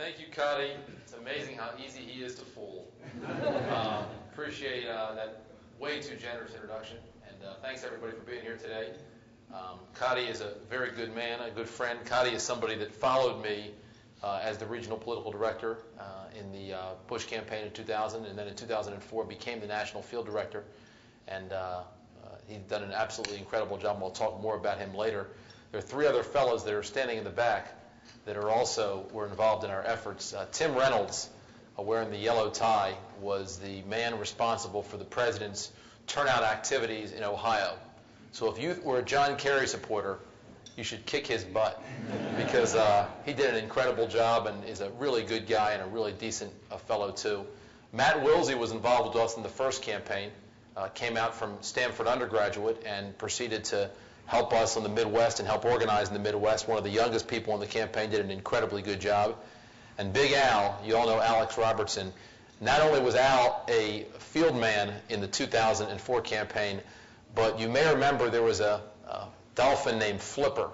Thank you, Cuddy. It's amazing how easy he is to fool. Appreciate that way too generous introduction, and thanks everybody for being here today. Cuddy is a very good man, a good friend. Cuddy is somebody that followed me as the regional political director in the Bush campaign in 2000, and then in 2004 became the national field director, and he's done an absolutely incredible job, and we'll talk more about him later. There are three other fellows that are standing in the back that were involved in our efforts. Tim Reynolds, wearing the yellow tie, was the man responsible for the president's turnout activities in Ohio. So if you were a John Kerry supporter, you should kick his butt because he did an incredible job and is a really good guy and a really decent fellow too. Matt Wilsey was involved with us in the first campaign, came out from Stanford undergraduate and proceeded to help us in the Midwest and help organize in the Midwest. One of the youngest people in the campaign, did an incredibly good job. And Big Al, you all know Alex Robertson. Not only was Al a field man in the 2004 campaign, but you may remember there was a dolphin named Flipper,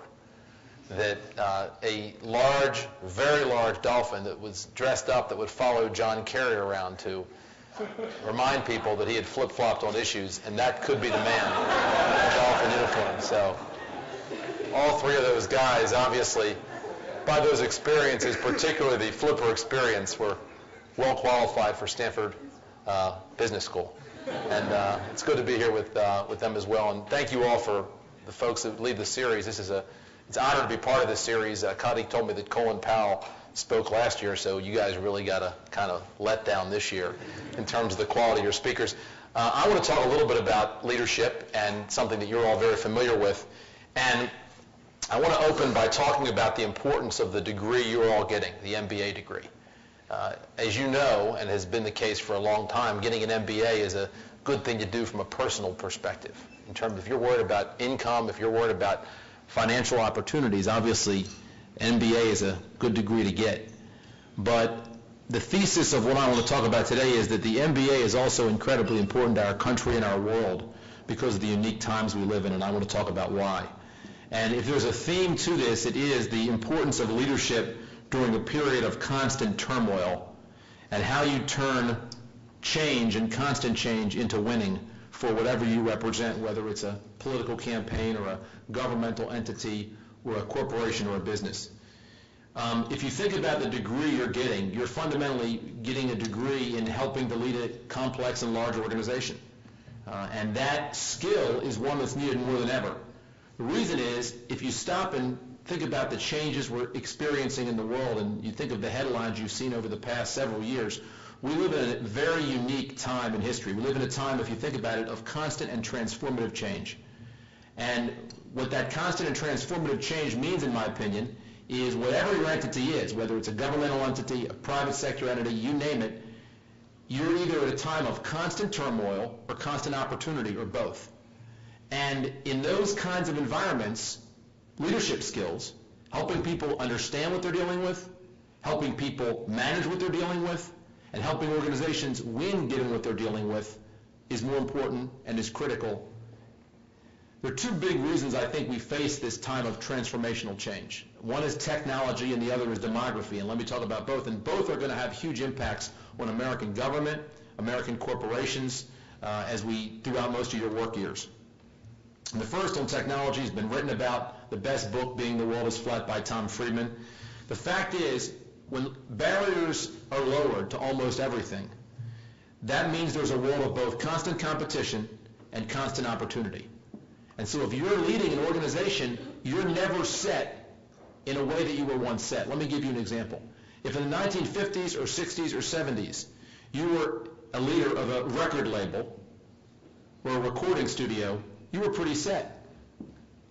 that a large, very large dolphin that was dressed up that would follow John Kerry around to remind people that he had flip-flopped on issues, and that could be the man in the dolphin uniform. So all three of those guys, obviously, by those experiences, particularly the Flipper experience, were well qualified for Stanford Business School. And it's good to be here with them as well. And thank you all for the folks that lead the series. It's an honor to be part of this series. Cuddy told me that Colin Powell spoke last year, so you guys really got a kind of let down this year in terms of the quality of your speakers. I want to talk a little bit about leadership and something that you're all very familiar with. And I want to open by talking about the importance of the degree you're all getting, the MBA degree. As you know, and has been the case for a long time, getting an MBA is a good thing to do from a personal perspective. In terms of if you're worried about income, if you're worried about financial opportunities, obviously MBA is a good degree to get. But the thesis of what I want to talk about today is that the MBA is also incredibly important to our country and our world because of the unique times we live in, and I want to talk about why. And if there's a theme to this, it is the importance of leadership during a period of constant turmoil and how you turn change and constant change into winning for whatever you represent, whether it's a political campaign or a governmental entity or a corporation or a business. If you think about the degree you're fundamentally getting a degree in helping to lead a complex and large organization. And that skill is one that's needed more than ever. The reason is, if you stop and think about the changes we're experiencing in the world, and you think of the headlines you've seen over the past several years, we live in a very unique time in history. We live in a time, if you think about it, of constant and transformative change. And what that constant and transformative change means, in my opinion, is whatever your entity is, whether it's a governmental entity, a private sector entity, you name it, you're either at a time of constant turmoil or constant opportunity or both. And in those kinds of environments, leadership skills, helping people understand what they're dealing with, helping people manage what they're dealing with, and helping organizations win given what they're dealing with is more important and is critical. There are two big reasons I think we face this time of transformational change. One is technology and the other is demography, and let me talk about both. And both are going to have huge impacts on American government, American corporations, throughout most of your work years. And the first on technology has been written about, the best book being The World is Flat by Tom Friedman. The fact is, when barriers are lowered to almost everything, that means there's a world of both constant competition and constant opportunity. And so if you're leading an organization, you're never set in a way that you were once set. Let me give you an example. If in the 1950s or 60s or 70s, you were a leader of a record label or a recording studio, you were pretty set.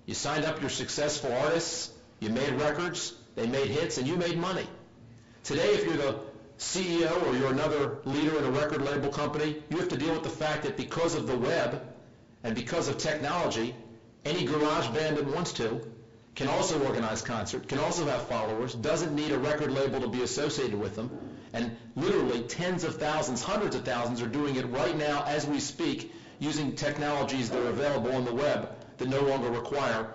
You signed up your successful artists, you made records, they made hits, and you made money. Today, if you're the CEO or you're another leader in a record label company, you have to deal with the fact that because of the web and because of technology, any garage band that wants to can also organize concerts, can also have followers, doesn't need a record label to be associated with them, and literally tens of thousands, hundreds of thousands are doing it right now as we speak using technologies that are available on the web that no longer require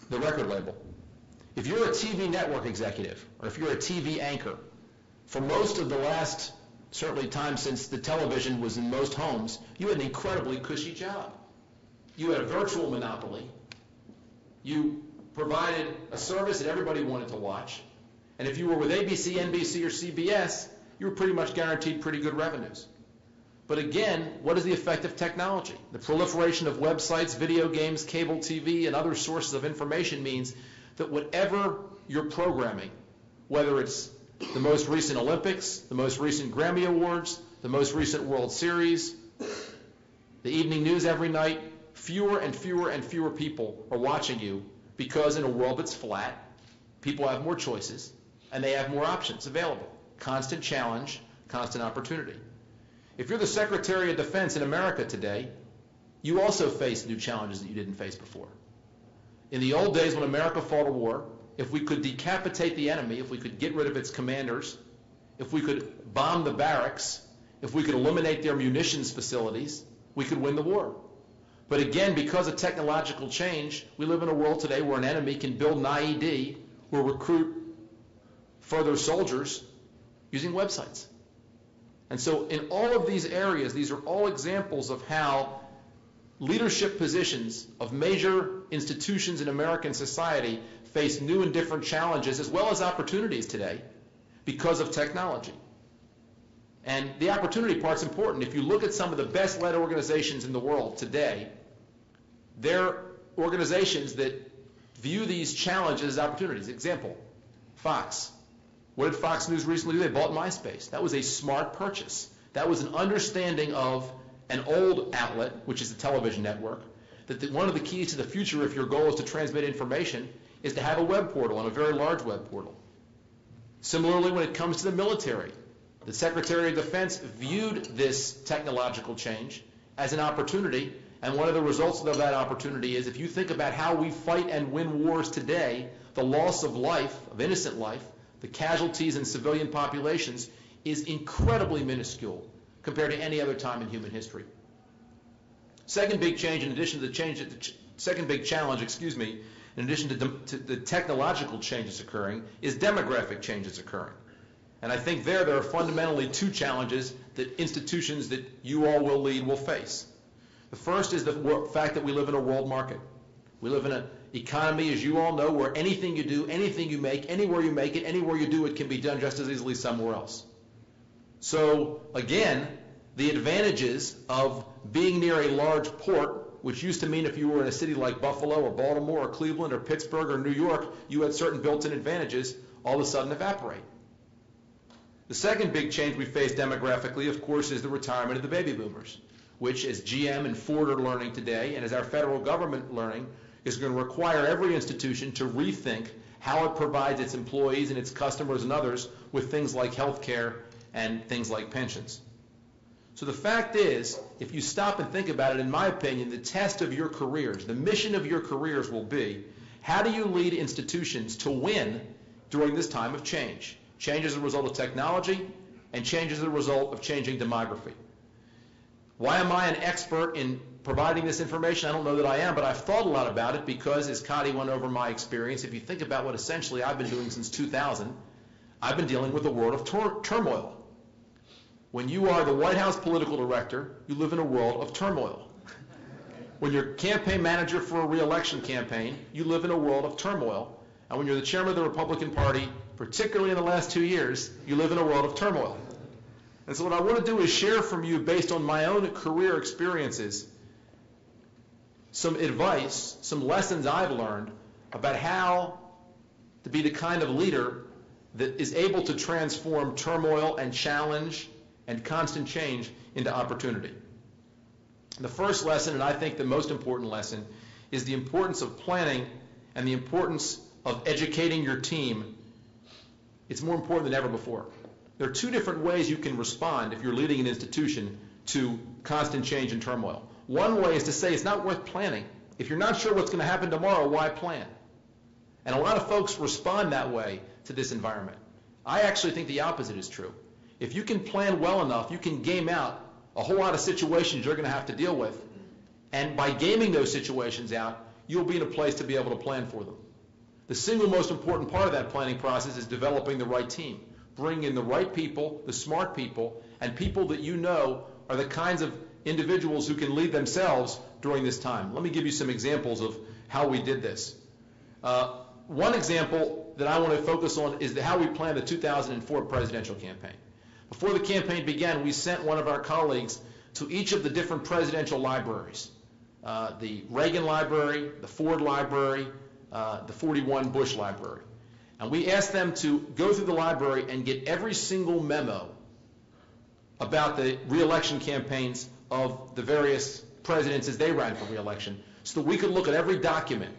the record label. If you're a TV network executive, or if you're a TV anchor, For most of the last, certainly time since the television was in most homes, you had an incredibly cushy job. You had a virtual monopoly. You provided a service that everybody wanted to watch. And if you were with ABC, NBC, or CBS, you were pretty much guaranteed pretty good revenues. But again, what is the effect of technology? The proliferation of websites, video games, cable TV, and other sources of information means that whatever you're programming, whether it's the most recent Olympics, the most recent Grammy Awards, the most recent World Series, the evening news every night, fewer and fewer and fewer people are watching you, because in a world that's flat, people have more choices and they have more options available. Constant challenge, constant opportunity. If you're the Secretary of Defense in America today, you also face new challenges that you didn't face before. In the old days when America fought a war, if we could decapitate the enemy, if we could get rid of its commanders, if we could bomb the barracks, if we could eliminate their munitions facilities, we could win the war. But again, because of technological change, we live in a world today where an enemy can build an IED or recruit further soldiers using websites. And so in all of these areas, these are all examples of how leadership positions of major institutions in American society face new and different challenges as well as opportunities today because of technology. And the opportunity part's important. If you look at some of the best led organizations in the world today, they're organizations that view these challenges as opportunities. Example, Fox. What did Fox News recently do? They bought MySpace. That was a smart purchase. That was an understanding of an old outlet, which is the television network, that one of the keys to the future, if your goal is to transmit information, is to have a web portal, and a very large web portal. Similarly, when it comes to the military, the Secretary of Defense viewed this technological change as an opportunity, and one of the results of that opportunity is, if you think about how we fight and win wars today, the loss of life, of innocent life, the casualties in civilian populations is incredibly minuscule compared to any other time in human history. Second big change, in addition to second big challenge, in addition to the technological changes occurring, is demographic changes occurring. And I think there are fundamentally two challenges that institutions that you all will lead will face. The first is the fact that we live in a world market. We live in an economy, as you all know, where anything you do, anything you make, anywhere you make it, anywhere you do it, can be done just as easily somewhere else. So again, the advantages of being near a large port, which used to mean if you were in a city like Buffalo or Baltimore or Cleveland or Pittsburgh or New York, you had certain built-in advantages, all of a sudden evaporate. The second big change we face demographically, of course, is the retirement of the baby boomers, which, as GM and Ford are learning today, and as our federal government learning, is going to require every institution to rethink how it provides its employees and its customers and others with things like health care and things like pensions. So the fact is, if you stop and think about it, in my opinion, the test of your careers, the mission of your careers will be, how do you lead institutions to win during this time of change? Change as a result of technology and change as a result of changing demography. Why am I an expert in providing this information? I don't know that I am, but I've thought a lot about it because, as Cotty went over my experience, if you think about what essentially I've been doing since 2000, I've been dealing with a world of turmoil. When you are the White House political director, you live in a world of turmoil. When you're campaign manager for a re-election campaign, you live in a world of turmoil. And when you're the chairman of the Republican Party, particularly in the last 2 years, you live in a world of turmoil. And so what I want to do is share from you, based on my own career experiences, some advice, some lessons I've learned about how to be the kind of leader that is able to transform turmoil and challenge and constant change into opportunity. The first lesson, and I think the most important lesson, is the importance of planning and the importance of educating your team. It's more important than ever before. There are two different ways you can respond if you're leading an institution to constant change and turmoil. One way is to say it's not worth planning. If you're not sure what's going to happen tomorrow, why plan? And a lot of folks respond that way to this environment. I actually think the opposite is true. If you can plan well enough, you can game out a whole lot of situations you're going to have to deal with. And by gaming those situations out, you'll be in a place to be able to plan for them. The single most important part of that planning process is developing the right team, bring in the right people, the smart people, and people that you know are the kinds of individuals who can lead themselves during this time. Let me give you some examples of how we did this. One example that I want to focus on is how we planned the 2004 presidential campaign. Before the campaign began, we sent one of our colleagues to each of the different presidential libraries, the Reagan Library, the Ford Library, the 41 Bush Library. And we asked them to go through the library and get every single memo about the re-election campaigns of the various presidents as they ran for re-election, so that we could look at every document,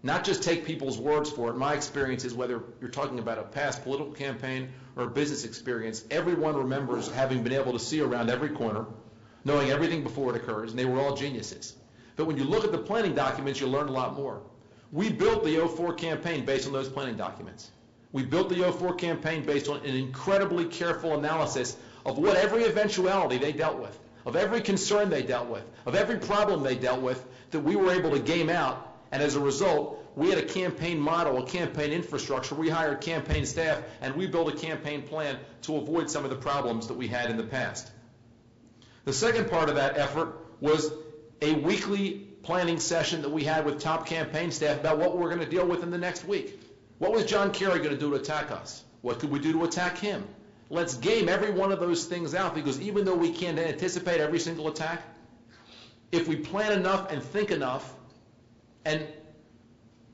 not just take people's words for it. My experience is, whether you're talking about a past political campaign or a business experience, everyone remembers having been able to see around every corner, knowing everything before it occurs, and they were all geniuses. But when you look at the planning documents, you learn a lot more. We built the 04 campaign based on those planning documents. We built the 04 campaign based on an incredibly careful analysis of what every eventuality they dealt with, of every concern they dealt with, of every problem they dealt with, that we were able to game out. And as a result, we had a campaign model, a campaign infrastructure. We hired campaign staff, and we built a campaign plan to avoid some of the problems that we had in the past. The second part of that effort was a weekly planning session that we had with top campaign staff about what we were going to deal with in the next week. What was John Kerry going to do to attack us? What could we do to attack him? Let's game every one of those things out, because even though we can't anticipate every single attack, if we plan enough and think enough and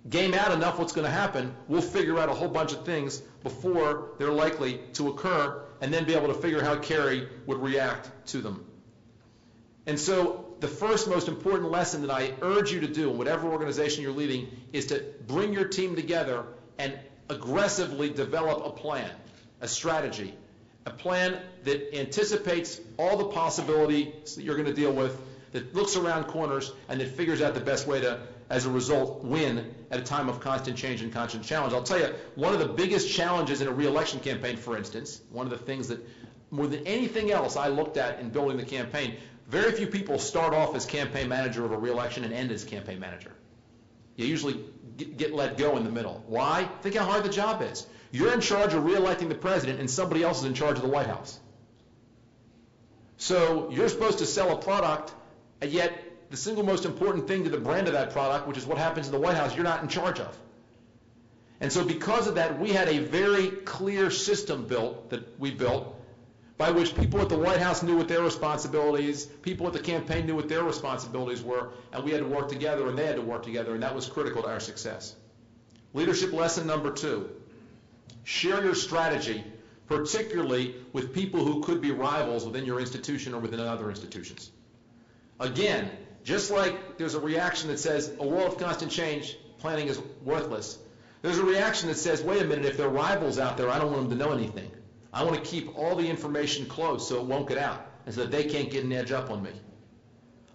game out enough what's going to happen, we'll figure out a whole bunch of things before they're likely to occur, and then be able to figure how Kerry would react to them. And so the first most important lesson that I urge you to do in whatever organization you're leading is to bring your team together and aggressively develop a plan, a strategy, a plan that anticipates all the possibilities that you're going to deal with, that looks around corners, and that figures out the best way to, as a result, win at a time of constant change and constant challenge. I'll tell you, one of the biggest challenges in a re-election campaign, for instance, one of the things that more than anything else I looked at in building the campaign, very few people start off as campaign manager of a re-election and end as campaign manager. You usually get let go in the middle. Why? Think how hard the job is. You're in charge of re-electing the president, and somebody else is in charge of the White House. So you're supposed to sell a product, and yet the single most important thing to the brand of that product, which is what happens in the White House, you're not in charge of. And so because of that, we had a very clear system built by which people at the White House knew what their responsibilities, people at the campaign knew what their responsibilities were, and we had to work together, and they had to work together, and that was critical to our success. Leadership lesson number 2, share your strategy, particularly with people who could be rivals within your institution or within other institutions. Again, just like there's a reaction that says a world of constant change, planning is worthless, there's a reaction that says, wait a minute, if there are rivals out there, I don't want them to know anything. I want to keep all the information close so it won't get out, and so that they can't get an edge up on me.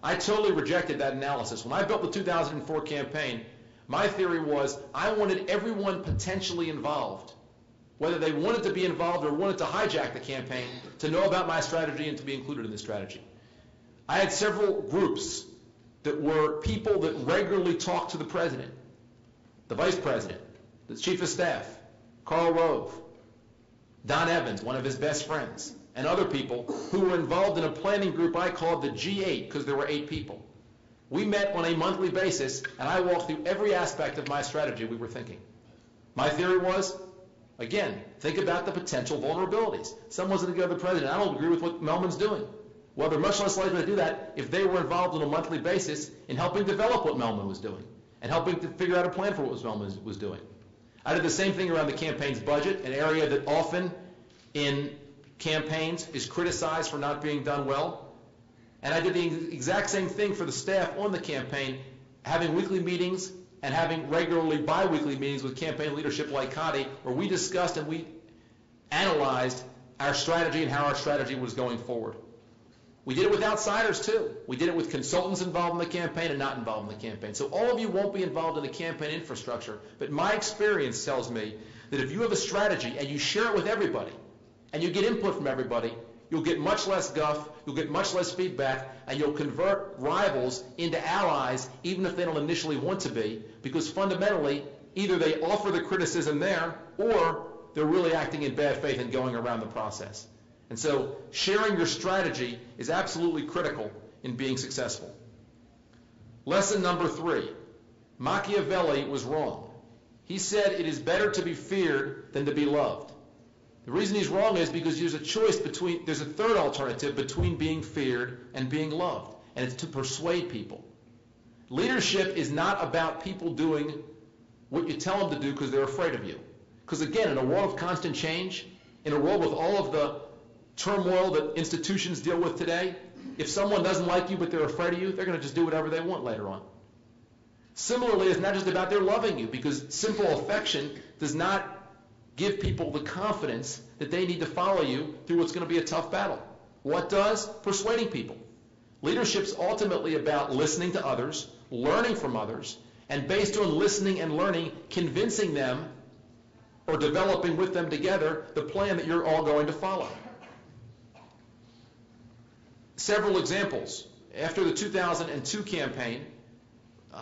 I totally rejected that analysis. When I built the 2004 campaign, my theory was I wanted everyone potentially involved, whether they wanted to be involved or wanted to hijack the campaign, to know about my strategy and to be included in the strategy. I had several groups that were people that regularly talked to the president, the vice president, the chief of staff, Karl Rove, Don Evans, one of his best friends, and other people who were involved in a planning group I called the G8, because there were 8 people. We met on a monthly basis, and I walked through every aspect of my strategy we were thinking. My theory was, again, think about the potential vulnerabilities. Someone's going to go to the president, I don't agree with what Mehlman's doing. Well, they're much less likely to do that if they were involved on a monthly basis in helping develop what Mehlman was doing and helping to figure out a plan for what Mehlman was doing. I did the same thing around the campaign's budget, an area that often in campaigns is criticized for not being done well. And I did the exact same thing for the staff on the campaign, having weekly meetings and having regularly bi-weekly meetings with campaign leadership like Cotty, where we discussed and we analyzed our strategy and how our strategy was going forward. We did it with outsiders too. We did it with consultants involved in the campaign and not involved in the campaign. So all of you won't be involved in the campaign infrastructure, but my experience tells me that if you have a strategy and you share it with everybody and you get input from everybody, you'll get much less guff, you'll get much less feedback, and you'll convert rivals into allies even if they don't initially want to be, because fundamentally either they offer the criticism there or they're really acting in bad faith and going around the process. And so sharing your strategy is absolutely critical in being successful. Lesson number 3, Machiavelli was wrong. He said it is better to be feared than to be loved. The reason he's wrong is because there's a third alternative between being feared and being loved, and it's to persuade people. Leadership is not about people doing what you tell them to do because they're afraid of you. Because again, in a world of constant change, in a world with all of the turmoil that institutions deal with today, if someone doesn't like you but they're afraid of you, they're going to just do whatever they want later on. Similarly, it's not just about their loving you, because simple affection does not give people the confidence that they need to follow you through what's going to be a tough battle. What does? Persuading people. Leadership's ultimately about listening to others, learning from others, and based on listening and learning, convincing them or developing with them together the plan that you're all going to follow. Several examples. After the 2002 campaign,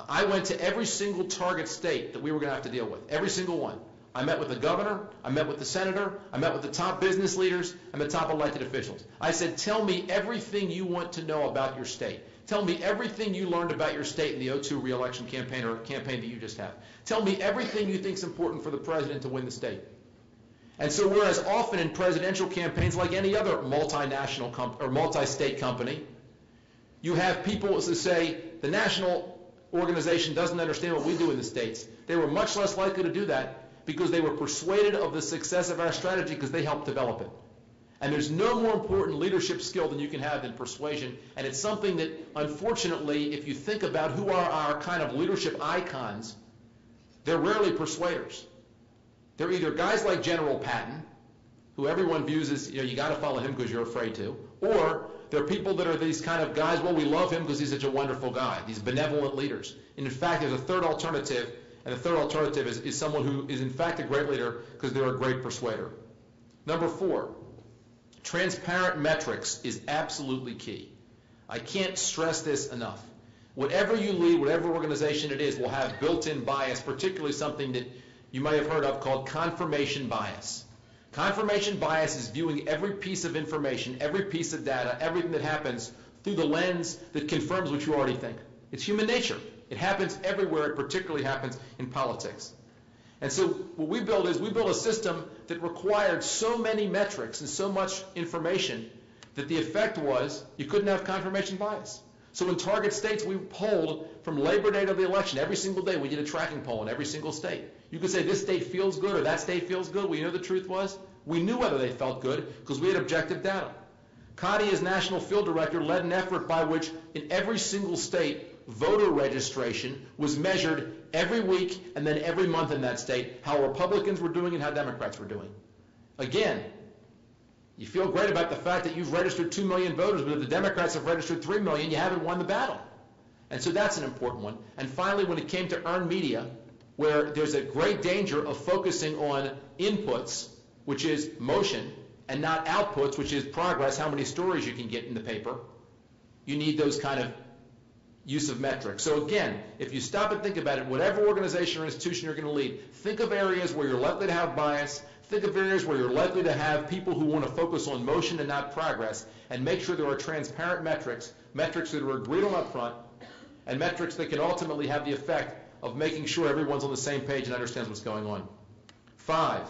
I went to every single target state that we were going to have to deal with, every single one. I met with the governor, I met with the senator, I met with the top business leaders, and the top elected officials. I said, tell me everything you want to know about your state. Tell me everything you learned about your state in the 2002 re-election campaign or campaign that you just had. Tell me everything you think is important for the president to win the state. And so whereas often in presidential campaigns, like any other multinational or multi-state company, you have people who say the national organization doesn't understand what we do in the states. They were much less likely to do that because they were persuaded of the success of our strategy because they helped develop it. And there's no more important leadership skill than you can have than persuasion. And it's something that, unfortunately, if you think about who are our kind of leadership icons, they're rarely persuaders. They're either guys like General Patton, who everyone views as, you got to follow him because you're afraid to, or they're people that are these kind of guys, well, we love him because he's such a wonderful guy, these benevolent leaders. And in fact, there's a third alternative, and the third alternative is someone who is in fact a great leader because they're a great persuader. Number 4, transparent metrics is absolutely key. I can't stress this enough. Whatever you lead, whatever organization it is, will have built-in bias, particularly something that you might have heard of called confirmation bias. Confirmation bias is viewing every piece of information, every piece of data, everything that happens through the lens that confirms what you already think. It's human nature. It happens everywhere. It particularly happens in politics. And so what we build a system that required so many metrics and so much information that the effect was you couldn't have confirmation bias. So in target states, we polled from Labor Day to the election. Every single day, we did a tracking poll in every single state. You could say this state feels good or that state feels good. We know the truth was. We knew whether they felt good because we had objective data. Cotty, as national field director, led an effort by which in every single state, voter registration was measured every week and then every month in that state, how Republicans were doing and how Democrats were doing. Again, you feel great about the fact that you've registered 2 million voters, but if the Democrats have registered 3 million, you haven't won the battle. And so that's an important one. And finally, when it came to earned media, where there's a great danger of focusing on inputs, which is motion, and not outputs, which is progress, how many stories you can get in the paper, you need those kind of use of metrics. So again, if you stop and think about it, whatever organization or institution you're going to lead, think of areas where you're likely to have bias, think of areas where you're likely to have people who want to focus on motion and not progress, and make sure there are transparent metrics, metrics that are agreed on up front, and metrics that can ultimately have the effect of making sure everyone's on the same page and understands what's going on. 5,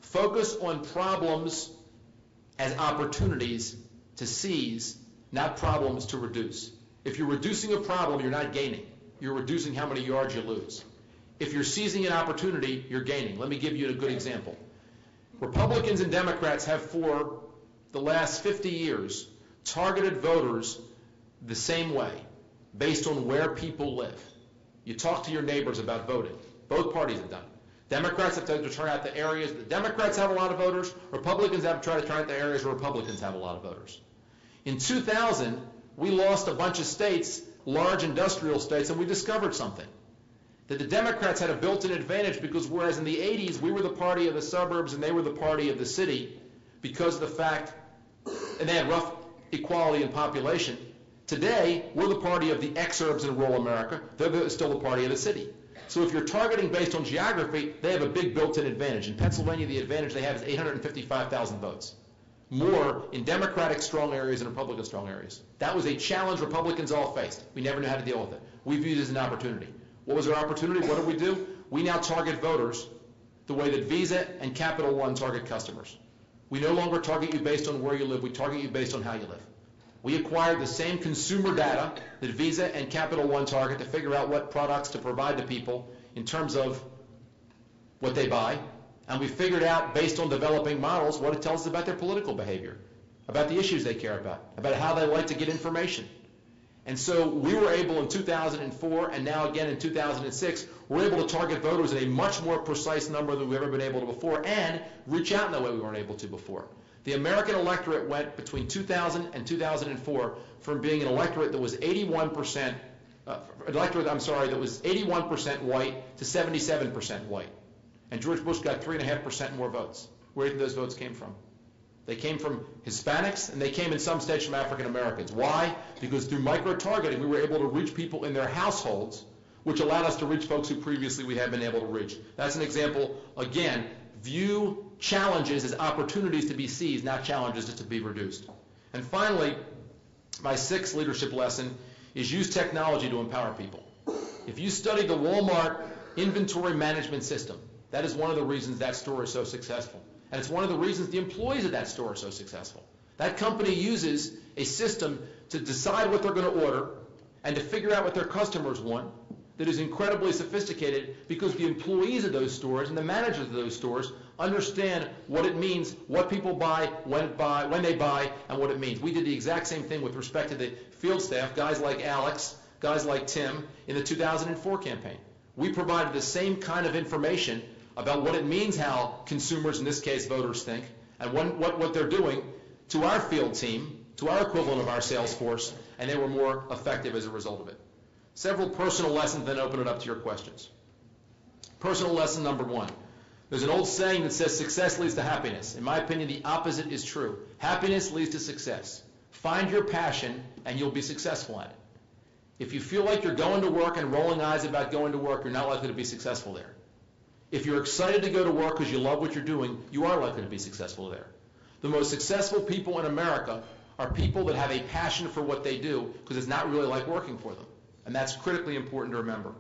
focus on problems as opportunities to seize, not problems to reduce. If you're reducing a problem, you're not gaining. You're reducing how many yards you lose. If you're seizing an opportunity, you're gaining. Let me give you a good example. Republicans and Democrats have for the last 50 years targeted voters the same way, based on where people live. You talk to your neighbors about voting. Both parties have done it. Democrats have tried to turn out the areas that Democrats have a lot of voters. Republicans have tried to turn out the areas where Republicans have a lot of voters. In 2000, we lost a bunch of states, large industrial states, and we discovered something. That the Democrats had a built-in advantage because whereas in the 80s we were the party of the suburbs and they were the party of the city because of the fact, and they had rough equality in population, today we're the party of the exurbs in rural America. They're still the party of the city. So if you're targeting based on geography, they have a big built-in advantage. In Pennsylvania, the advantage they have is 855,000 votes. More in Democratic strong areas and Republican strong areas. That was a challenge Republicans all faced. We never knew how to deal with it. We viewed it as an opportunity. What was our opportunity? What did we do? We now target voters the way that Visa and Capital One target customers. We no longer target you based on where you live. We target you based on how you live. We acquired the same consumer data that Visa and Capital One target to figure out what products to provide to people in terms of what they buy. And we figured out, based on developing models, what it tells us about their political behavior, about the issues they care about how they like to get information. And so we were able in 2004 and now again in 2006, we're able to target voters at a much more precise number than we've ever been able to before and reach out in a way we weren't able to before. The American electorate went between 2000 and 2004 from being an electorate that was 81% white to 77% white. And George Bush got 3.5% more votes. Where do you think those votes came from? They came from Hispanics, and they came in some states from African Americans. Why? Because through micro-targeting, we were able to reach people in their households, which allowed us to reach folks who previously we hadn't been able to reach. That's an example. Again, view challenges as opportunities to be seized, not challenges just to be reduced. And finally, my sixth leadership lesson is use technology to empower people. If you study the Walmart inventory management system, that is one of the reasons that store is so successful. And it's one of the reasons the employees of that store are so successful. That company uses a system to decide what they're going to order and to figure out what their customers want that is incredibly sophisticated because the employees of those stores and the managers of those stores understand what it means, what people buy, when they buy, and what it means. We did the exact same thing with respect to the field staff, guys like Alex, guys like Tim, in the 2004 campaign. We provided the same kind of information about what it means how consumers, in this case voters, think, and what they're doing to our field team, to our equivalent of our sales force, and they were more effective as a result of it. Several personal lessons, then open it up to your questions. Personal lesson number one. There's an old saying that says success leads to happiness. In my opinion, the opposite is true. Happiness leads to success. Find your passion and you'll be successful at it. If you feel like you're going to work and rolling eyes about going to work, you're not likely to be successful there. If you're excited to go to work because you love what you're doing, you are likely to be successful there. The most successful people in America are people that have a passion for what they do because it's not really like working for them. And that's critically important to remember.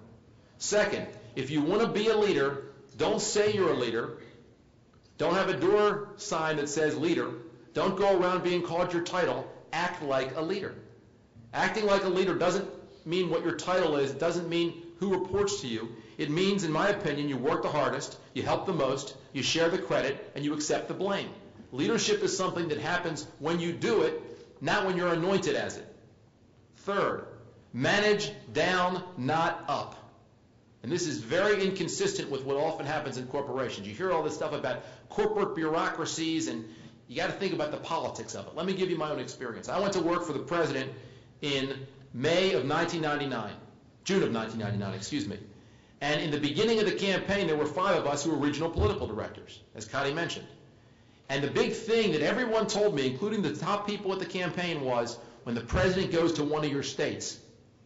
Second, if you want to be a leader, don't say you're a leader. Don't have a door sign that says leader. Don't go around being called your title. Act like a leader. Acting like a leader doesn't mean what your title is. It doesn't mean who reports to you. It means, in my opinion, you work the hardest, you help the most, you share the credit, and you accept the blame. Leadership is something that happens when you do it, not when you're anointed as it. Third, manage down, not up. And this is very inconsistent with what often happens in corporations. You hear all this stuff about corporate bureaucracies, and you got to think about the politics of it. Let me give you my own experience. I went to work for the president in May of 1999, June of 1999, excuse me. And in the beginning of the campaign, there were 5 of us who were regional political directors, as Cotty mentioned. And the big thing that everyone told me, including the top people at the campaign, was when the president goes to one of your states,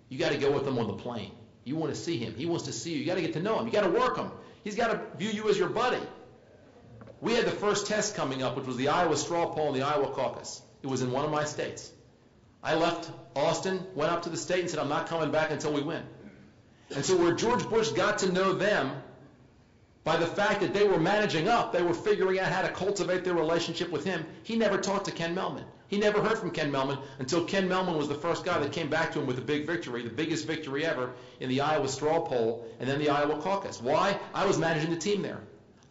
you got to go with him on the plane. You want to see him. He wants to see you. You got to get to know him. You got to work him. He's got to view you as your buddy. We had the first test coming up, which was the Iowa straw poll and the Iowa caucus. It was in one of my states. I left Austin, went up to the state and said, I'm not coming back until we win. And so where George Bush got to know them by the fact that they were managing up, they were figuring out how to cultivate their relationship with him, he never talked to Ken Mehlman. He never heard from Ken Mehlman until Ken Mehlman was the first guy that came back to him with a big victory, the biggest victory ever in the Iowa straw poll and then the Iowa caucus. Why? I was managing the team there.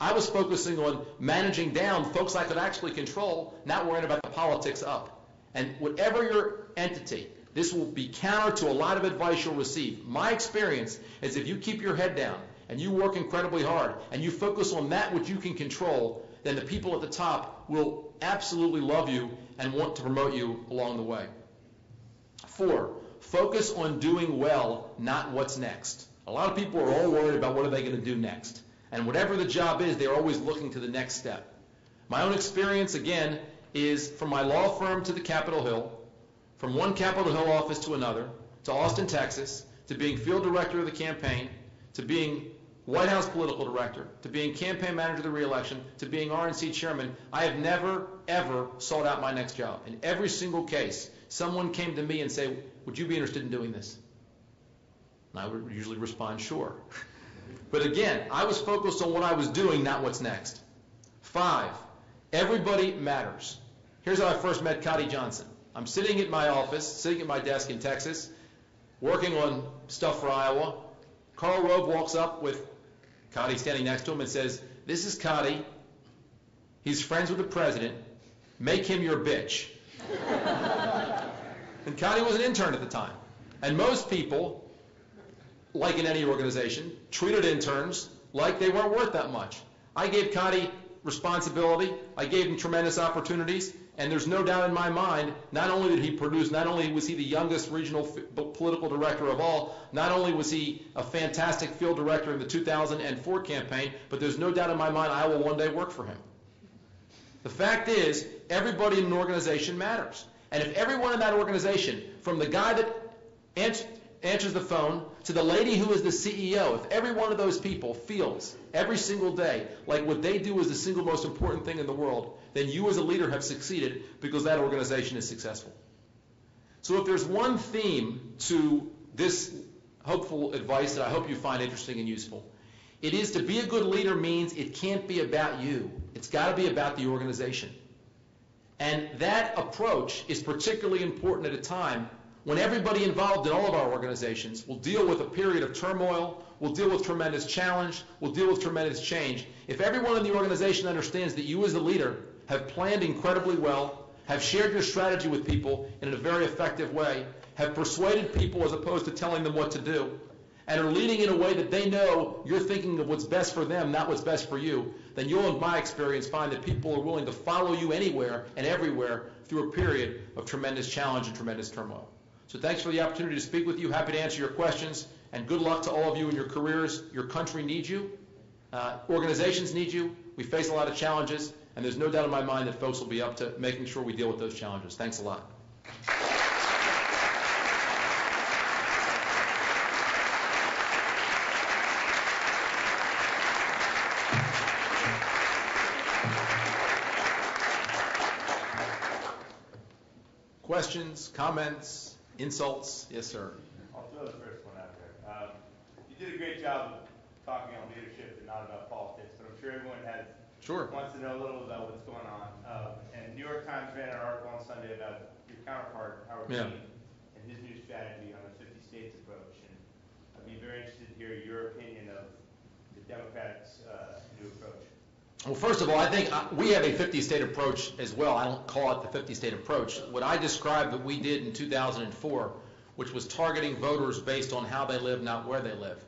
I was focusing on managing down folks I could actually control, not worrying about the politics up. And whatever your entity, this will be counter to a lot of advice you'll receive. My experience is if you keep your head down and you work incredibly hard and you focus on that which you can control, then the people at the top will absolutely love you and want to promote you along the way. 4, focus on doing well, not what's next. A lot of people are all worried about what are they going to do next. And whatever the job is, they're always looking to the next step. My own experience, again, is from my law firm to the Capitol Hill, from one Capitol Hill office to another, to Austin, Texas, to being field director of the campaign, to being White House political director, to being campaign manager of the re-election, to being RNC chairman, I have never, ever sought out my next job. In every single case, someone came to me and say, would you be interested in doing this? And I would usually respond, sure. But again, I was focused on what I was doing, not what's next. 5, everybody matters. Here's how I first met Cotty Johnson. I'm sitting at my office, sitting at my desk in Texas, working on stuff for Iowa. Karl Rove walks up with Cotty standing next to him and says, this is Cotty. He's friends with the president. Make him your bitch. And Cotty was an intern at the time. And most people, like in any organization, treated interns like they weren't worth that much. I gave Cotty responsibility. I gave him tremendous opportunities. And there's no doubt in my mind, not only did he produce, not only was he the youngest regional political director of all, not only was he a fantastic field director in the 2004 campaign, but there's no doubt in my mind I will one day work for him. The fact is, everybody in an organization matters. And if everyone in that organization, from the guy that answers the phone to the lady who is the CEO, if every one of those people feels every single day like what they do is the single most important thing in the world, then you as a leader have succeeded because that organization is successful. So if there's one theme to this hopeful advice that I hope you find interesting and useful, it is to be a good leader means it can't be about you. It's got to be about the organization. And that approach is particularly important at a time when everybody involved in all of our organizations will deal with a period of turmoil, will deal with tremendous challenge, will deal with tremendous change. If everyone in the organization understands that you as a leader have planned incredibly well, have shared your strategy with people in a very effective way, have persuaded people as opposed to telling them what to do, and are leading in a way that they know you're thinking of what's best for them, not what's best for you, then you'll, in my experience, find that people are willing to follow you anywhere and everywhere through a period of tremendous challenge and tremendous turmoil. So thanks for the opportunity to speak with you. Happy to answer your questions, and good luck to all of you in your careers. Your country needs you. Organizations need you. We face a lot of challenges, and there's no doubt in my mind that folks will be up to making sure we deal with those challenges. Thanks a lot. Questions, comments, insults? Yes, sir. I'll throw the first one out there. You did a great job of talking on leadership and not about politics, but I'm sure everyone wants to know a little about what's going on. And New York Times ran an article on Sunday about your counterpart, Howard Dean, and his new strategy on the 50 states approach. And I'd be very interested to hear your opinion of the Democrats' new approach. Well, first of all, I think we have a 50-state approach as well. I don't call it the 50-state approach. What I described that we did in 2004, which was targeting voters based on how they live, not where they live,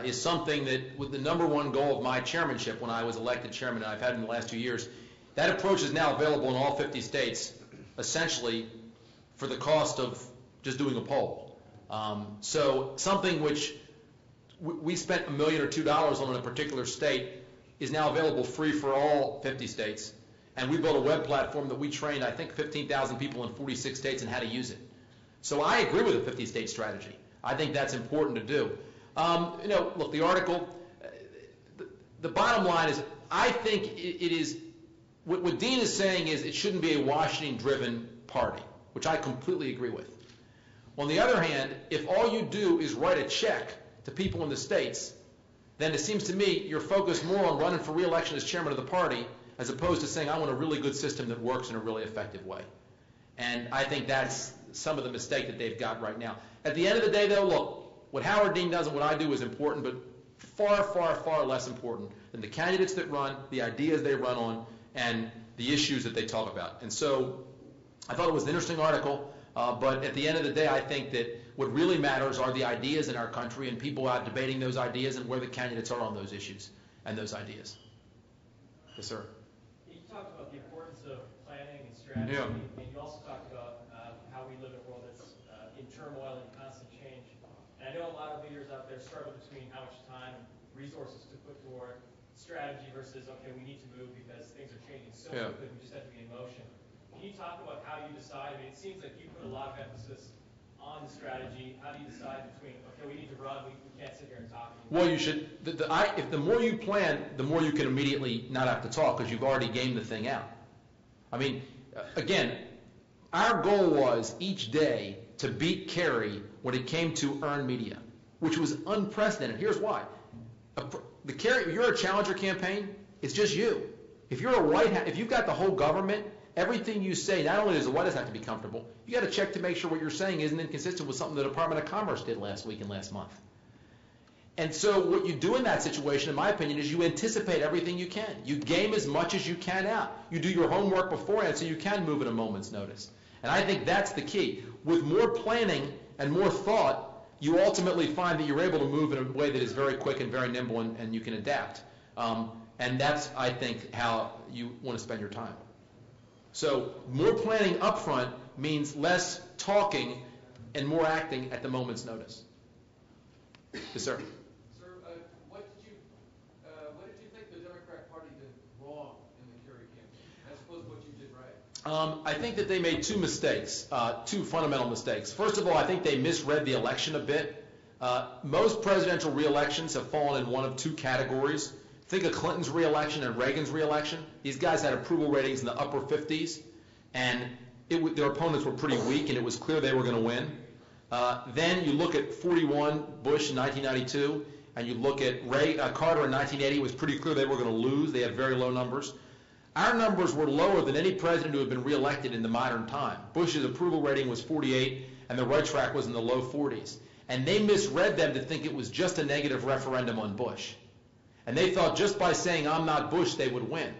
is something that was the number one goal of my chairmanship when I was elected chairman, and I've had in the last 2 years. That approach is now available in all 50 states, essentially for the cost of just doing a poll. So something which we spent $1 million or $2 on in a particular state is now available free for all 50 states. And we built a web platform that we trained, I think, 15,000 people in 46 states in how to use it. So I agree with the 50-state strategy. I think that's important to do. Look, the article, the bottom line is, I think it is, what Dean is saying is it shouldn't be a Washington-driven party, which I completely agree with. On the other hand, if all you do is write a check to people in the states, then it seems to me you're focused more on running for re-election as chairman of the party as opposed to saying I want a really good system that works in a really effective way. And I think that's some of the mistake that they've got right now. At the end of the day, though, look, what Howard Dean does and what I do is important, but far, far, far less important than the candidates that run, the ideas they run on, and the issues that they talk about. And so I thought it was an interesting article, but at the end of the day, I think that what really matters are the ideas in our country and people out debating those ideas and where the candidates are on those issues and those ideas. Yes, sir. You talked about the importance of planning and strategy, and you also talked about how we live in a world that's in turmoil and constant change. And I know a lot of leaders out there struggle between how much time and resources to put toward strategy versus, okay, we need to move because things are changing so quickly, we just have to be in motion. Can you talk about how you decide? I mean, it seems like you put a lot of emphasis on the strategy? How do you decide between, okay, we need to run, we can't sit here and talk anymore? Well, you should, if the more you plan, the more you can immediately not have to talk because you've already gamed the thing out. I mean, again, our goal was each day to beat Kerry when it came to earned media, which was unprecedented. Here's why. If you're a challenger campaign, it's just you. If you're a White House, if you've got the whole government, everything you say, not only does the White House have to be comfortable, you got to check to make sure what you're saying isn't inconsistent with something the Department of Commerce did last week and last month. And so what you do in that situation, in my opinion, is you anticipate everything you can. You game as much as you can out. You do your homework beforehand so you can move at a moment's notice. And I think that's the key. With more planning and more thought, you ultimately find that you're able to move in a way that is very quick and very nimble and you can adapt. And that's, I think, how you want to spend your time. So more planning up front means less talking and more acting at the moment's notice. Yes, sir. Sir, what did you think the Democrat Party did wrong in the Kerry campaign, as opposed to what you did right? I think that they made two mistakes, two fundamental mistakes. First of all, I think they misread the election a bit. Most presidential re-elections have fallen in one of two categories. Think of Clinton's re-election and Reagan's re-election. These guys had approval ratings in the upper 50s, and their opponents were pretty weak, and it was clear they were going to win. Then you look at 41, Bush in 1992, and you look at Carter in 1980. It was pretty clear they were going to lose. They had very low numbers. Our numbers were lower than any president who had been reelected in the modern time. Bush's approval rating was 48, and the right track was in the low 40s. And they misread them to think it was just a negative referendum on Bush. And they thought just by saying, I'm not Bush, they would win.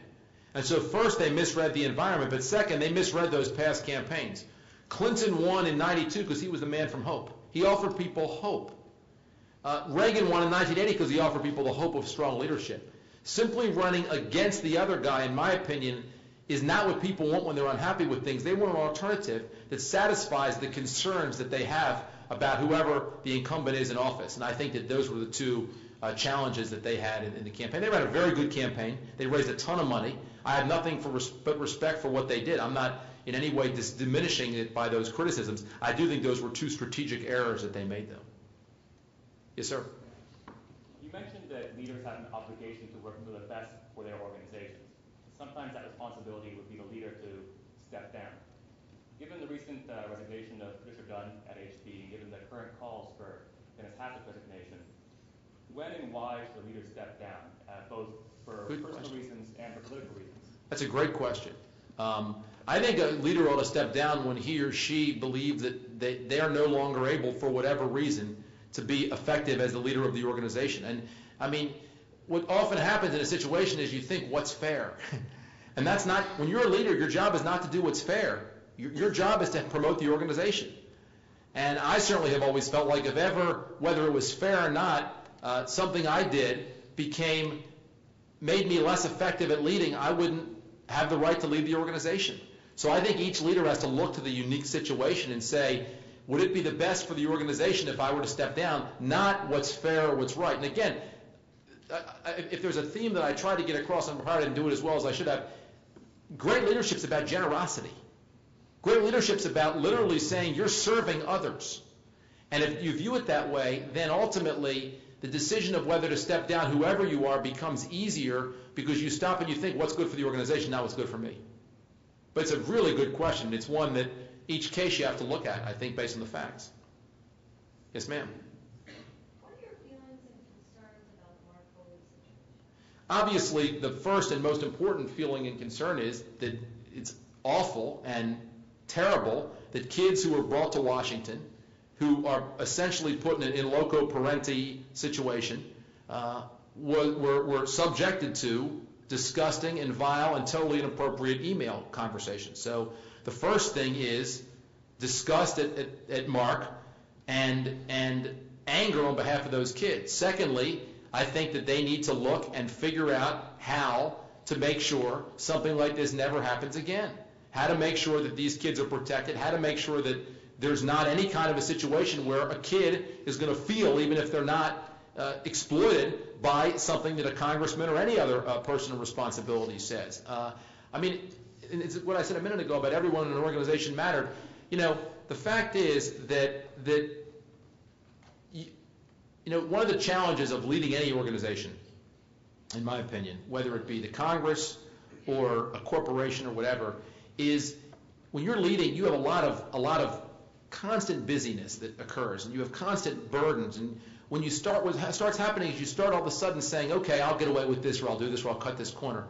And so first, they misread the environment, but second, they misread those past campaigns. Clinton won in 92 because he was the man from hope. He offered people hope. Reagan won in 1980 because he offered people the hope of strong leadership. Simply running against the other guy, in my opinion, is not what people want when they're unhappy with things. They want an alternative that satisfies the concerns that they have about whoever the incumbent is in office. And I think that those were the two challenges that they had in the campaign. They ran a very good campaign. They raised a ton of money. I have nothing but respect for what they did. I'm not in any way diminishing it by those criticisms. I do think those were two strategic errors that they made, though. Yes, sir. You mentioned that leaders have an obligation to work for the best for their organizations. Sometimes that responsibility would be the leader to step down. Given the recent resignation of Patricia Dunn at HP, and given the current calls for Dennis Hass's resignation, when and why should the leader step down, both for personal reasons and for political reasons? That's a great question. I think a leader ought to step down when he or she believes that they are no longer able, for whatever reason, to be effective as the leader of the organization. And I mean, what often happens in a situation is you think, what's fair? And that's not, when you're a leader, your job is not to do what's fair. Your job is to promote the organization. And I certainly have always felt like if ever, whether it was fair or not, something I did made me less effective at leading, I wouldn't have the right to lead the organization. So I think each leader has to look to the unique situation and say, would it be the best for the organization if I were to step down, not what's fair or what's right. And again, if there's a theme that I try to get across, I'm proud I didn't do it as well as I should have, great leadership's about generosity. Great leadership's about literally saying you're serving others. And if you view it that way, then ultimately the decision of whether to step down, whoever you are, becomes easier because you stop and you think, what's good for the organization, not what's good for me. But it's a really good question. It's one that each case you have to look at, I think, based on the facts. Yes, ma'am. What are your feelings and concerns about Mark Foley's situation? Obviously, the first and most important feeling and concern is that it's awful and terrible that kids who are brought to Washington, who are essentially put in an in loco parenti situation, were subjected to disgusting and vile and totally inappropriate email conversations. So the first thing is disgust at Mark and anger on behalf of those kids. Secondly, I think that they need to look and figure out how to make sure something like this never happens again. How to make sure that these kids are protected, how to make sure that there's not any kind of a situation where a kid is going to feel, even if they're not exploited by something that a congressman or any other person of responsibility says. I mean, it's what I said a minute ago about everyone in an organization mattered. You know, the fact is that one of the challenges of leading any organization, in my opinion, whether it be the Congress or a corporation or whatever, is when you're leading, you have a lot of constant busyness that occurs, and you have constant burdens. And when you start, what starts happening is you start all of a sudden saying, okay, I'll get away with this, or I'll do this, or I'll cut this corner.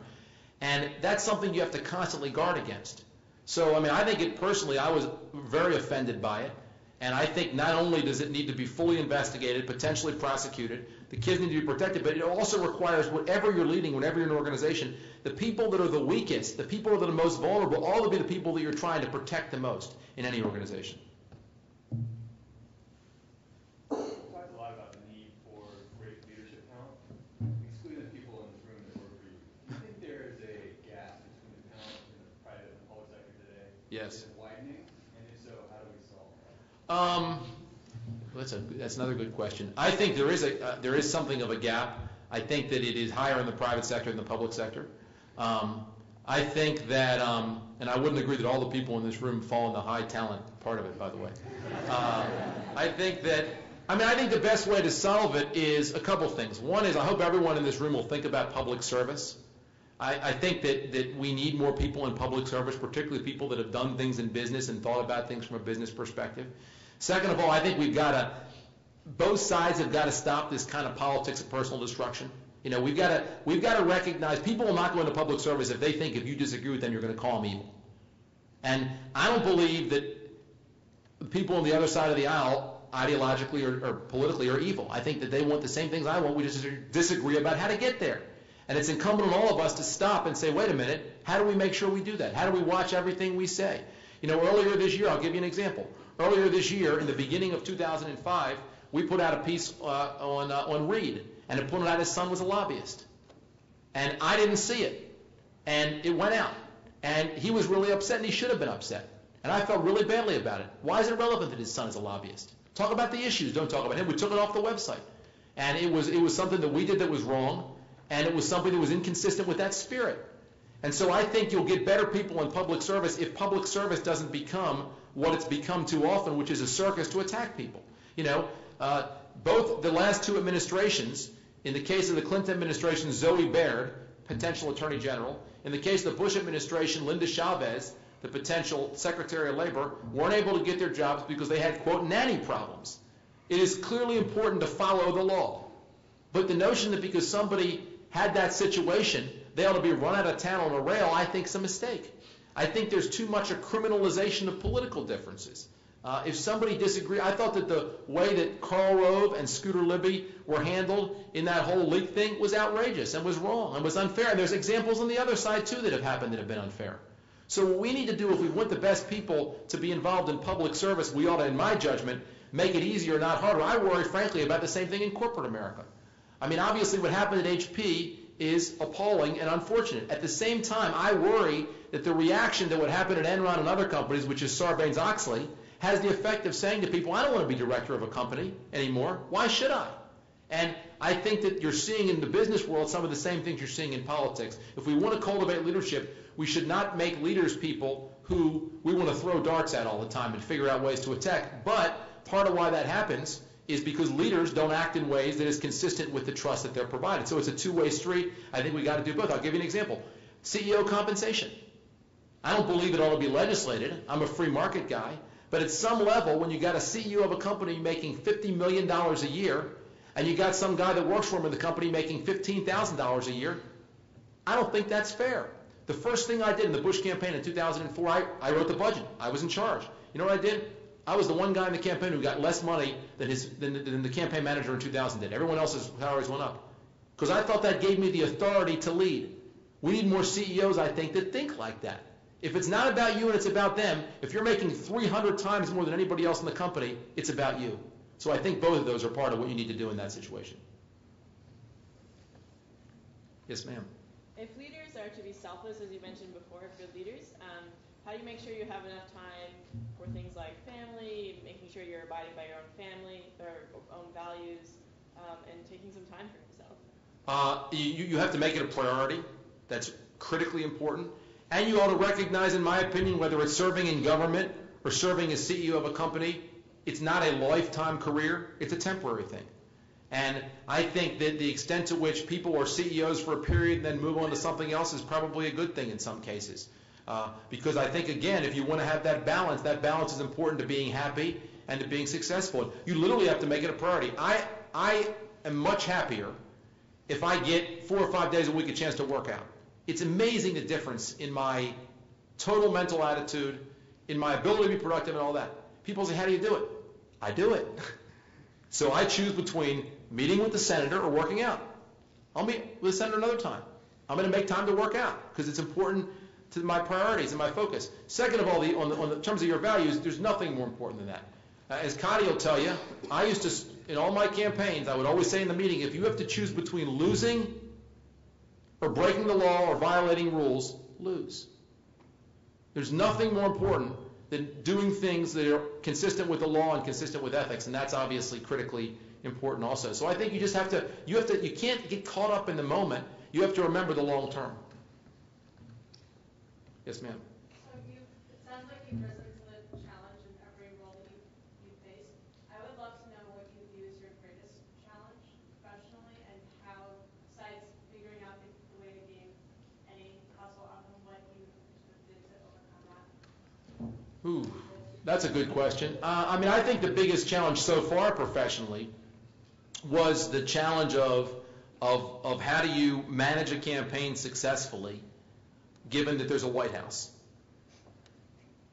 And that's something you have to constantly guard against. So, I mean, I think personally, I was very offended by it. And I think not only does it need to be fully investigated, potentially prosecuted, the kids need to be protected, but it also requires whatever you're leading, whenever you're in an organization, the people that are the weakest, the people that are the most vulnerable, all to be the people that you're trying to protect the most in any organization. You talked a lot about the need for great leadership talent, excluding the people in this room that work for you. Do you think there is a gap between the talent in the private and the public sector today? Yes. Is it widening? And if so, how do we solve that? That's another good question. I think there is something of a gap. I think that it is higher in the private sector than the public sector. I think that, and I wouldn't agree that all the people in this room fall in the high talent part of it, by the way. I think the best way to solve it is a couple things. One is I hope everyone in this room will think about public service. I think that we need more people in public service, particularly people that have done things in business and thought about things from a business perspective. Second of all, I think both sides have got to stop this kind of politics of personal destruction. We've got to recognize people will not go into public service if they think if you disagree with them, you're going to call them evil. And I don't believe that people on the other side of the aisle, ideologically or politically, are evil. I think that they want the same things I want. We just disagree about how to get there. And it's incumbent on all of us to stop and say, wait a minute, how do we make sure we do that? How do we watch everything we say? Earlier this year, I'll give you an example. Earlier this year, in the beginning of 2005, we put out a piece on Reed, and it pointed out his son was a lobbyist. And I didn't see it. And it went out. And he was really upset, and he should have been upset. And I felt really badly about it. Why is it relevant that his son is a lobbyist? Talk about the issues, don't talk about him. We took it off the website. And it was something that we did that was wrong, and it was something that was inconsistent with that spirit. And so I think you'll get better people in public service if public service doesn't become what it's become too often, which is a circus to attack people. Both the last two administrations, in the case of the Clinton administration, Zoe Baird, potential Attorney General, in the case of the Bush administration, Linda Chavez, the potential Secretary of Labor, weren't able to get their jobs because they had, quote, nanny problems. It is clearly important to follow the law. But the notion that because somebody had that situation, they ought to be run out of town on a rail, I think is a mistake. I think there's too much a criminalization of political differences. If somebody disagrees, I thought that the way that Karl Rove and Scooter Libby were handled in that whole leak thing was outrageous and was wrong and was unfair. And there's examples on the other side, too, that have happened that have been unfair. So what we need to do, if we want the best people to be involved in public service, we ought to, in my judgment, make it easier, not harder. I worry, frankly, about the same thing in corporate America. I mean, obviously what happened at HP is appalling and unfortunate. At the same time, I worry that the reaction to what happened at Enron and other companies, which is Sarbanes-Oxley, has the effect of saying to people, I don't want to be director of a company anymore. Why should I? And I think that you're seeing in the business world some of the same things you're seeing in politics. If we want to cultivate leadership, we should not make leaders people who we want to throw darts at all the time and figure out ways to attack. But part of why that happens is because leaders don't act in ways that is consistent with the trust that they're provided. So it's a two-way street. I think we got to do both. I'll give you an example. CEO compensation. I don't believe it ought to be legislated. I'm a free market guy. But at some level, when you got a CEO of a company making $50 million a year, and you got some guy that works for him in the company making $15,000 a year, I don't think that's fair. The first thing I did in the Bush campaign in 2004, I wrote the budget. I was in charge. You know what I did? I was the one guy in the campaign who got less money than the campaign manager in 2000 did. Everyone else's salaries went up. Because I thought that gave me the authority to lead. We need more CEOs, I think, that think like that. If it's not about you and it's about them, if you're making 300 times more than anybody else in the company, it's about you. So I think both of those are part of what you need to do in that situation. Yes, ma'am. If leaders are to be selfless, as you mentioned before, good leaders, how do you make sure you have enough time for things like family, making sure you're abiding by your own family or own values, and taking some time for yourself? You have to make it a priority. That's critically important. And you ought to recognize, in my opinion, whether it's serving in government or serving as CEO of a company, it's not a lifetime career, it's a temporary thing. And I think that the extent to which people are CEOs for a period and then move on to something else is probably a good thing in some cases. Because I think, again, if you want to have that balance is important to being happy and to being successful. You literally have to make it a priority. I am much happier if I get 4 or 5 days a week a chance to work out. It's amazing the difference in my total mental attitude, in my ability to be productive and all that. People say, how do you do it? I do it. So I choose between meeting with the senator or working out. I'll meet with the senator another time. I'm going to make time to work out because it's important to my priorities and my focus. Second of all, on the terms of your values, there's nothing more important than that. As Connie will tell you, I used to, in all my campaigns, I would always say in the meeting, if you have to choose between losing or breaking the law or violating rules, lose. There's nothing more important than doing things that are consistent with the law and consistent with ethics, and that's obviously critically important also. So I think you just have to, you can't get caught up in the moment. You have to remember the long term. Yes, ma'am. So it sounds like you've risen to the challenge in every role that you've faced. I would love to know what you view as your greatest challenge professionally and how, besides figuring out the way to gain any possible outcome, what you did to overcome that. Ooh, that's a good question. I think the biggest challenge so far professionally was the challenge of how do you manage a campaign successfully given that there's a White House.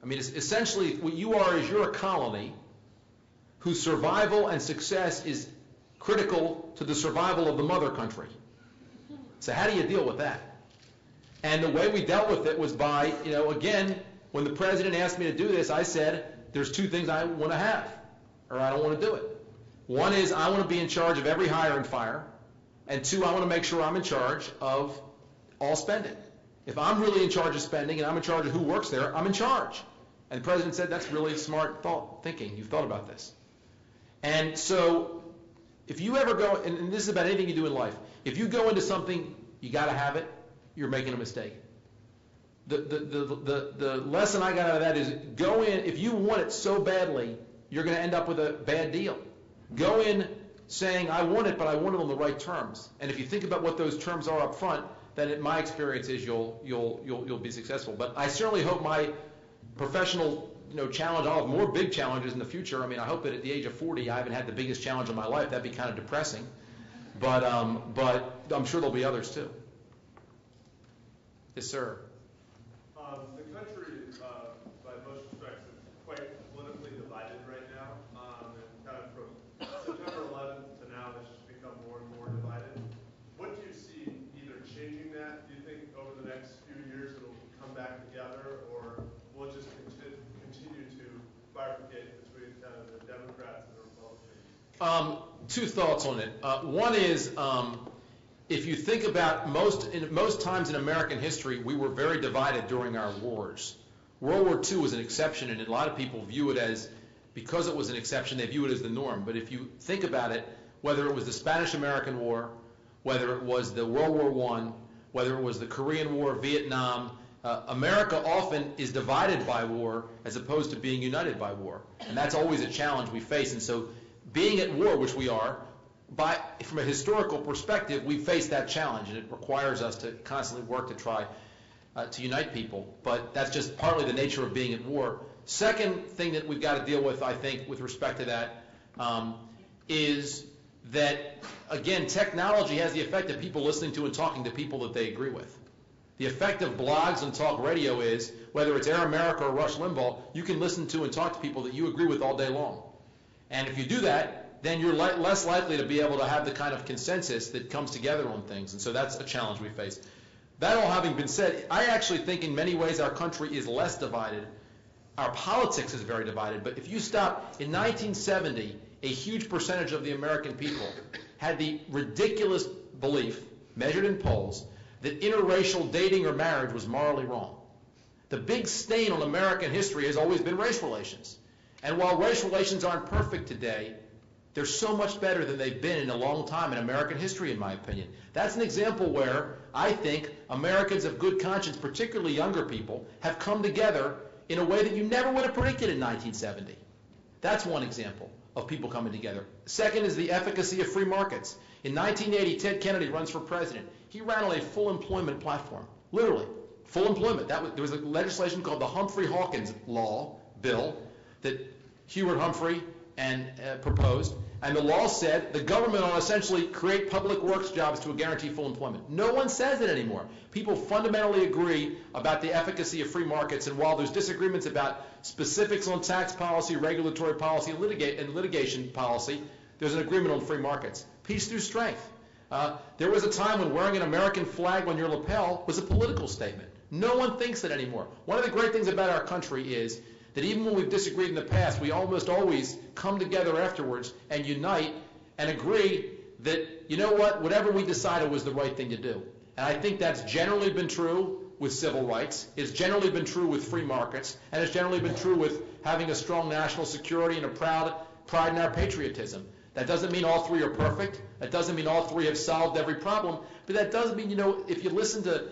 I mean, essentially what you are is you're a colony whose survival and success is critical to the survival of the mother country. So how do you deal with that? And the way we dealt with it was by, again, when the president asked me to do this, I said, there's 2 things I want to have, or I don't want to do it. One is I want to be in charge of every hire and fire, and 2, I want to make sure I'm in charge of all spending. If I'm really in charge of spending and I'm in charge of who works there, I'm in charge. And the president said, that's really smart thinking. You've thought about this. And so if you ever go, and this is about anything you do in life, if you go into something, you got to have it, you're making a mistake. The lesson I got out of that is go in, if you want it so badly, you're going to end up with a bad deal. Go in saying, I want it, but I want it on the right terms. And if you think about what those terms are up front, then in my experience is you'll be successful. But I certainly hope my professional challenge, I'll have more big challenges in the future. I mean, I hope that at the age of 40, I haven't had the biggest challenge of my life. That'd be kind of depressing. But I'm sure there'll be others too. Yes, sir. The country, by most respects, is quite politically divided right now. And kind of from September 11th to now, it's just become more and more divided. What do you see either changing that? Do you think over the next few years it'll come back together, or will it just continue to bifurcate between kind of the Democrats and the Republicans? 2 thoughts on it. One is, if you think about most times in American history, we were very divided during our wars. World War II was an exception, and a lot of people view it as, because it was an exception, they view it as the norm. But if you think about it, whether it was the Spanish-American War, whether it was the World War I, whether it was the Korean War, Vietnam, America often is divided by war as opposed to being united by war. And that's always a challenge we face. And so being at war, which we are, from a historical perspective, we face that challenge, and it requires us to constantly work to try to unite people. But that's just partly the nature of being at war. Second thing that we've got to deal with, I think, with respect to that, is that, again, technology has the effect of people listening to and talking to people that they agree with. The effect of blogs and talk radio is, whether it's Air America or Rush Limbaugh, you can listen to and talk to people that you agree with all day long. And if you do that, then you're less likely to be able to have the kind of consensus that comes together on things. And so that's a challenge we face. That all having been said, I actually think in many ways our country is less divided. Our politics is very divided. But if you stop, in 1970, a huge percentage of the American people had the ridiculous belief, measured in polls, that interracial dating or marriage was morally wrong. The big stain on American history has always been race relations. And while race relations aren't perfect today, they're so much better than they've been in a long time in American history, in my opinion. That's an example where I think Americans of good conscience, particularly younger people, have come together in a way that you never would have predicted in 1970. That's one example of people coming together. Second is the efficacy of free markets. In 1980, Ted Kennedy runs for president. He ran on a full employment platform, literally, full employment. There was a legislation called the Humphrey-Hawkins bill that Heward Humphrey proposed, and the law said the government ought to essentially create public works jobs to guarantee full employment. No one says it anymore. People fundamentally agree about the efficacy of free markets, and while there's disagreements about specifics on tax policy, regulatory policy, and litigation policy, there's an agreement on free markets. Peace through strength. There was a time when wearing an American flag on your lapel was a political statement. No one thinks that anymore. One of the great things about our country is that even when we've disagreed in the past, we almost always come together afterwards and unite and agree that, you know what, whatever we decided was the right thing to do. And I think that's generally been true with civil rights, it's generally been true with free markets, and it's generally been true with having a strong national security and a pride in our patriotism. That doesn't mean all three are perfect. That doesn't mean all three have solved every problem. But that does mean, if you listen to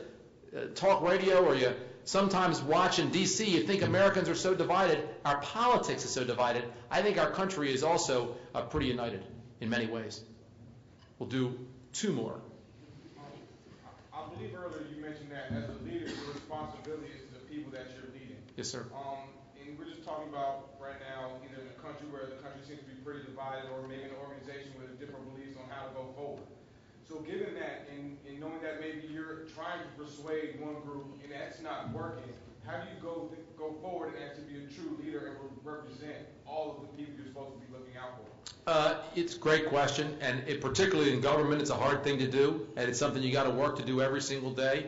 talk radio or you sometimes watch in D.C., you think Americans are so divided. Our politics is so divided. I think our country is also pretty united in many ways. We'll do two more. I believe earlier you mentioned that as a leader, your responsibility is to the people that you're leading. Yes, sir. And we're just talking about right now, either in a country where the country seems to be pretty divided, or maybe an organization with different beliefs on how to go forward. So given that, and knowing that maybe you're trying to persuade one group and that's not working, how do you go forward and actually be a true leader and represent all of the people you're supposed to be looking out for? It's a great question, and particularly in government, it's a hard thing to do, and it's something you got to work to do every single day.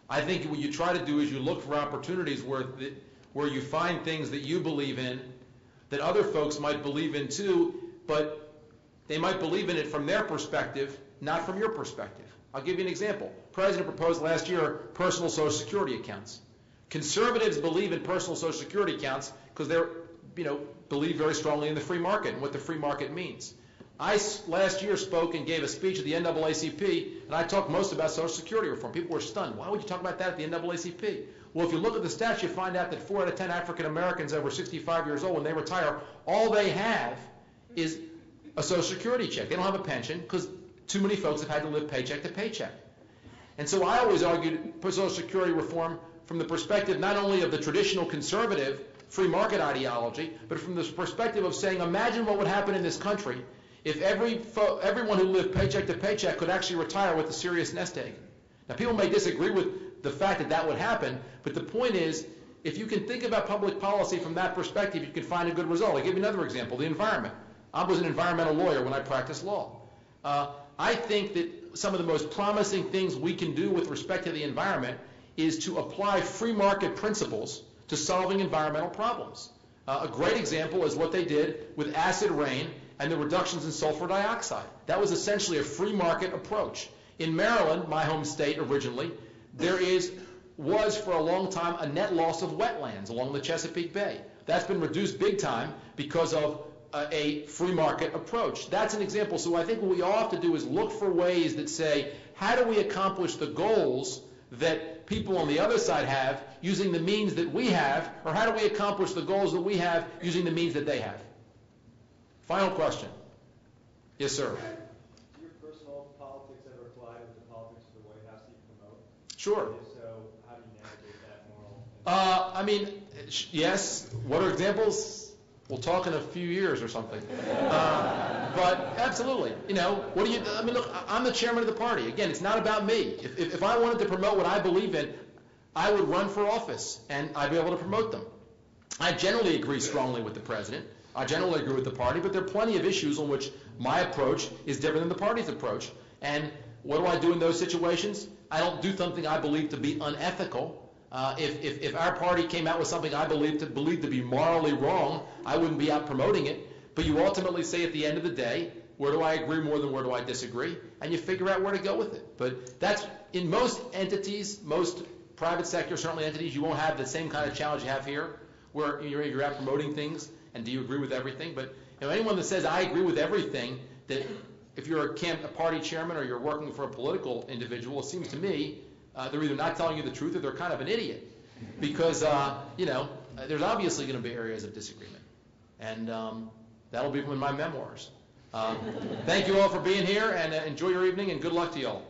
I think what you try to do is you look for opportunities where you find things that you believe in that other folks might believe in too, but they might believe in it from their perspective, not from your perspective. I'll give you an example. The President proposed last year personal Social Security accounts. Conservatives believe in personal Social Security accounts because they're, believe very strongly in the free market and what the free market means. I last year spoke and gave a speech at the NAACP, and I talked most about Social Security reform. People were stunned. Why would you talk about that at the NAACP? Well, if you look at the stats, you find out that 4 out of 10 African Americans over 65 years old, when they retire, all they have is a Social Security check. They don't have a pension because too many folks have had to live paycheck to paycheck. And so I always argued for Social Security reform from the perspective not only of the traditional conservative free market ideology, but from the perspective of saying, imagine what would happen in this country if everyone who lived paycheck to paycheck could actually retire with a serious nest egg. Now, people may disagree with the fact that that would happen, but the point is, if you can think about public policy from that perspective, you can find a good result. I'll give you another example, the environment. I was an environmental lawyer when I practiced law. I think that some of the most promising things we can do with respect to the environment is to apply free market principles to solving environmental problems. A great example is what they did with acid rain and the reductions in sulfur dioxide. That was essentially a free market approach. In Maryland, my home state originally, there was for a long time a net loss of wetlands along the Chesapeake Bay. That's been reduced big time because of a free market approach. That's an example. So I think what we all have to do is look for ways that say, how do we accomplish the goals that people on the other side have using the means that we have, or how do we accomplish the goals that we have using the means that they have? Final question. Yes, sir. Your personal politics ever collide with the politics of the White House that you promote? Sure. If so, how do you navigate that moral? Yes. What are examples? We'll talk in a few years or something. But absolutely. What do you? Look, I'm the chairman of the party. Again, it's not about me. If I wanted to promote what I believe in, I would run for office and I'd be able to promote them. I generally agree strongly with the president. I generally agree with the party, but there are plenty of issues on which my approach is different than the party's approach. And what do I do in those situations? I don't do something I believe to be unethical. If our party came out with something I believe to be morally wrong, I wouldn't be out promoting it. But you ultimately say at the end of the day, where do I agree more than where do I disagree? And you figure out where to go with it. But that's in most entities, most private sector, certainly entities, you won't have the same kind of challenge you have here, where you're out promoting things and do you agree with everything? But anyone that says I agree with everything, that if you're a party chairman or you're working for a political individual, it seems to me they're either not telling you the truth or they're kind of an idiot. Because, there's obviously going to be areas of disagreement. And that'll be in my memoirs. Thank you all for being here, and enjoy your evening, and good luck to you all.